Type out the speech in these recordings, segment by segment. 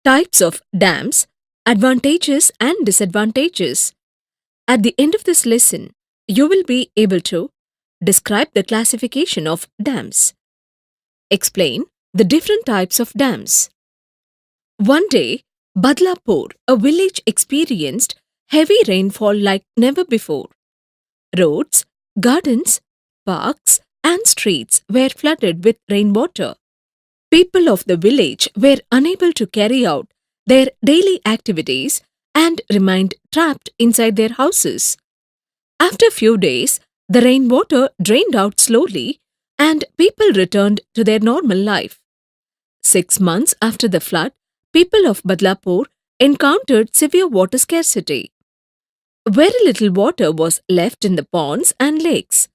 Types of dams, advantages and disadvantages. At the end of this lesson, you will be able to describe the classification of dams, explain the different types of dams. One day, Badlapur, a village, experienced heavy rainfall like never before. Roads, gardens, parks, and streets were flooded with rainwater. People of the village were unable to carry out their daily activities and remained trapped inside their houses. After a few days, the rainwater drained out slowly and people returned to their normal life. 6 months after the flood, people of Badlapur encountered severe water scarcity. Very little water was left in the ponds and lakes.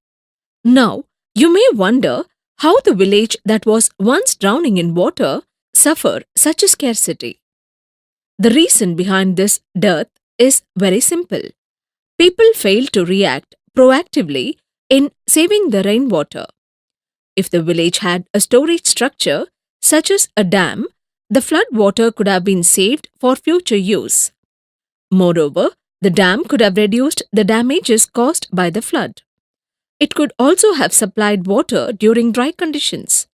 Now, you may wonder how the village that was once drowning in water suffered such a scarcity. The reason behind this dearth is very simple. People failed to react proactively in saving the rainwater. If the village had a storage structure, such as a dam, the flood water could have been saved for future use. Moreover, the dam could have reduced the damages caused by the flood. It could also have supplied water during dry conditions.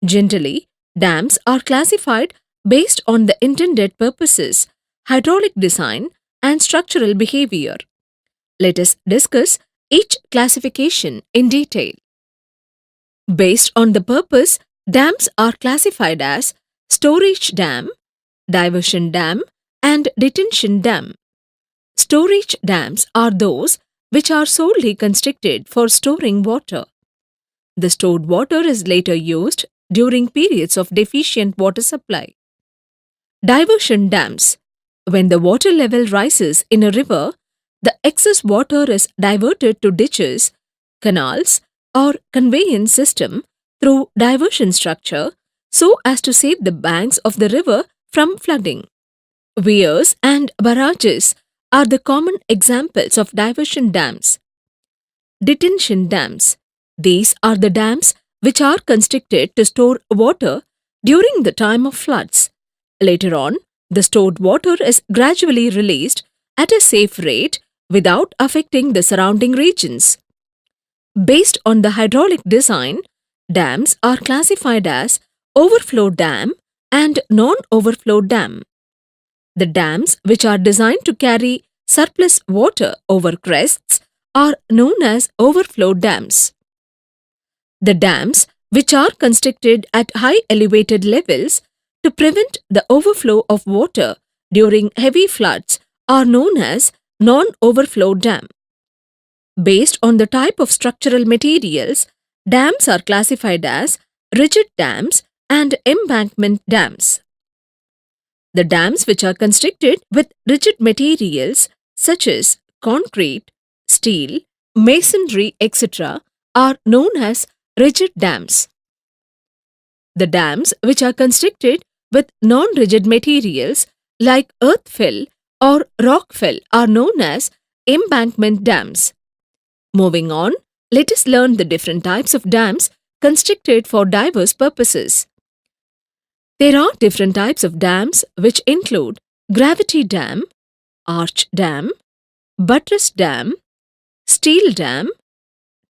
Generally, dams are classified based on the intended purposes, hydraulic design, and structural behavior. Let us discuss each classification in detail. Based on the purpose, dams are classified as storage dam, diversion dam, and detention dam. Storage dams are those which are solely constructed for storing water. The stored water is later used during periods of deficient water supply. Diversion dams. When the water level rises in a river, the excess water is diverted to ditches, canals, or conveyance system through diversion structure so as to save the banks of the river from flooding. Weirs and barrages are the common examples of diversion dams. Detention dams. These are the dams which are constructed to store water during the time of floods. Later on, the stored water is gradually released at a safe rate without affecting the surrounding regions. Based on the hydraulic design, dams are classified as overflow dam and non-overflow dam. The dams which are designed to carry surplus water over crests are known as overflow dams. The dams which are constructed at high elevated levels to prevent the overflow of water during heavy floods are known as non-overflow dam. Based on the type of structural materials, dams are classified as rigid dams and embankment dams. The dams which are constructed with rigid materials such as concrete, steel, masonry, etc. are known as rigid dams. The dams which are constructed with non-rigid materials like earth fill or rock fill are known as embankment dams. Moving on, let us learn the different types of dams constructed for diverse purposes. There are different types of dams which include gravity dam, arch dam, buttress dam, steel dam,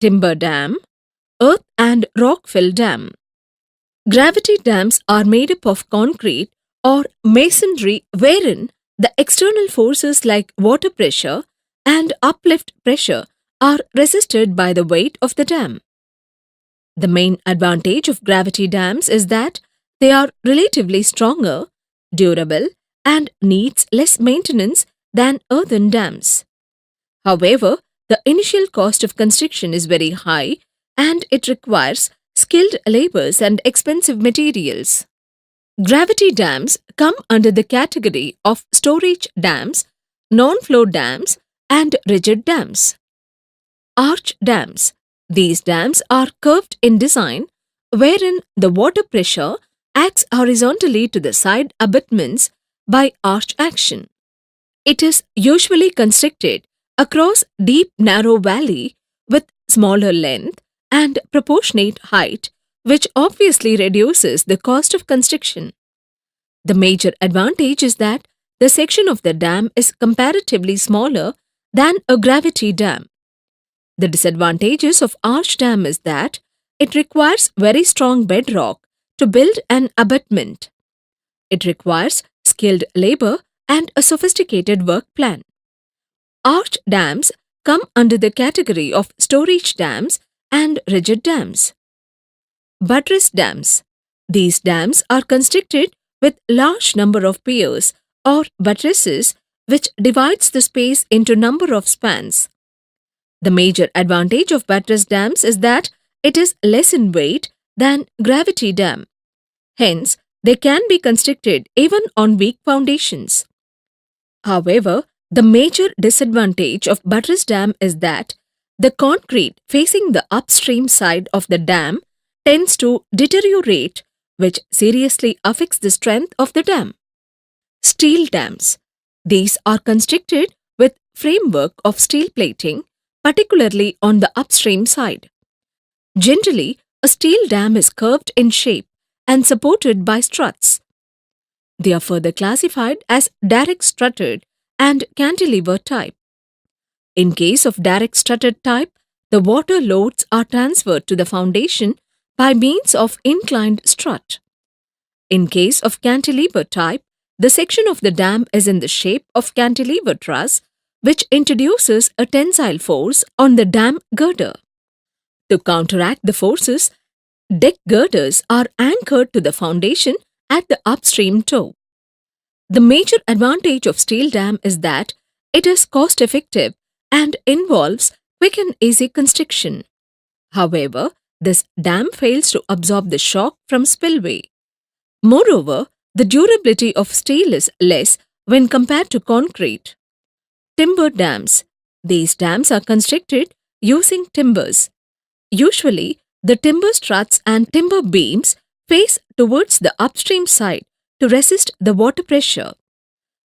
timber dam, earth and rock fill dam. Gravity dams are made up of concrete or masonry wherein the external forces like water pressure and uplift pressure are resisted by the weight of the dam. The main advantage of gravity dams is that they are relatively stronger, durable, and needs less maintenance than earthen dams. However, the initial cost of construction is very high and it requires skilled labours and expensive materials. Gravity dams come under the category of storage dams, non-flow dams, and rigid dams. Arch dams. These dams are curved in design wherein the water pressure acts horizontally to the side abutments by arch action. It is usually constructed across deep narrow valley with smaller length and proportionate height, which obviously reduces the cost of construction. The major advantage is that the section of the dam is comparatively smaller than a gravity dam. The disadvantages of arch dam is that it requires very strong bedrock to build an abutment. It requires skilled labor and a sophisticated work plan. Arch dams come under the category of storage dams and rigid dams. Buttress dams. These dams are constructed with large number of piers or buttresses which divides the space into number of spans. The major advantage of buttress dams is that it is less in weight than gravity dam. Hence, they can be constructed even on weak foundations. However, the major disadvantage of buttress dam is that the concrete facing the upstream side of the dam tends to deteriorate, which seriously affects the strength of the dam. Steel dams. These are constructed with framework of steel plating, particularly on the upstream side. Generally, a steel dam is curved in shape and supported by struts. They are further classified as direct strutted and cantilever type. In case of direct strutted type, the water loads are transferred to the foundation by means of inclined strut. In case of cantilever type, the section of the dam is in the shape of cantilever truss, which introduces a tensile force on the dam girder. To counteract the forces, deck girders are anchored to the foundation at the upstream toe. The major advantage of steel dam is that it is cost-effective and involves quick and easy construction. However, this dam fails to absorb the shock from spillway. Moreover, the durability of steel is less when compared to concrete. Timber dams. These dams are constructed using timbers. Usually, the timber struts and timber beams face towards the upstream side to resist the water pressure.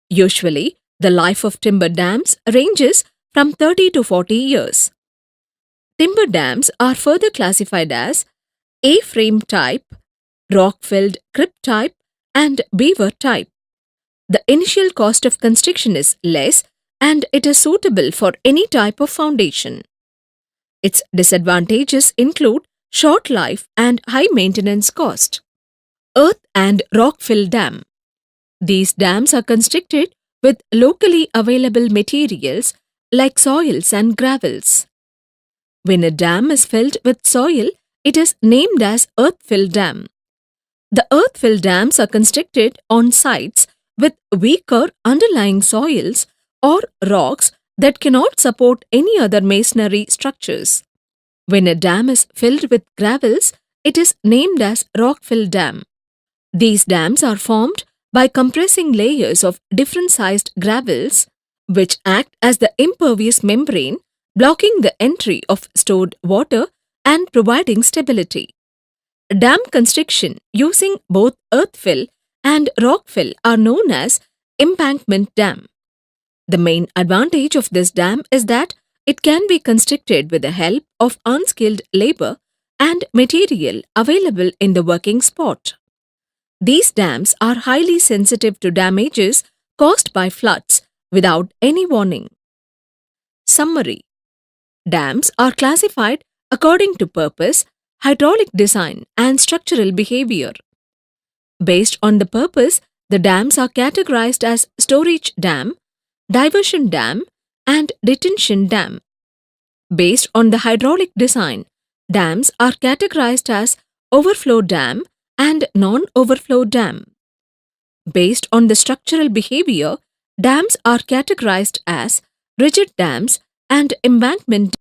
Usually, the life of timber dams ranges from 30 to 40 years. Timber dams are further classified as A-frame type, rock-filled crypt type, and beaver type. The initial cost of construction is less and it is suitable for any type of foundation. Its disadvantages include short life and high maintenance cost. Earth and rock-fill dam. These dams are constructed with locally available materials like soils and gravels. When a dam is filled with soil, it is named as earth-fill dam. The earth-fill dams are constructed on sites with weaker underlying soils or rocks that cannot support any other masonry structures. When a dam is filled with gravels, it is named as rock-fill dam. These dams are formed by compressing layers of different-sized gravels, which act as the impervious membrane, blocking the entry of stored water and providing stability. Dam construction using both earth-fill and rock-fill are known as embankment dam. The main advantage of this dam is that it can be constructed with the help of unskilled labor and material available in the working spot. These dams are highly sensitive to damages caused by floods without any warning. Summary. Dams are classified according to purpose, hydraulic design, and structural behavior. Based on the purpose, the dams are categorized as storage dam, diversion dam, and detention dam. Based on the hydraulic design, dams are categorized as overflow dam and non-overflow dam. Based on the structural behavior, dams are categorized as rigid dams and embankment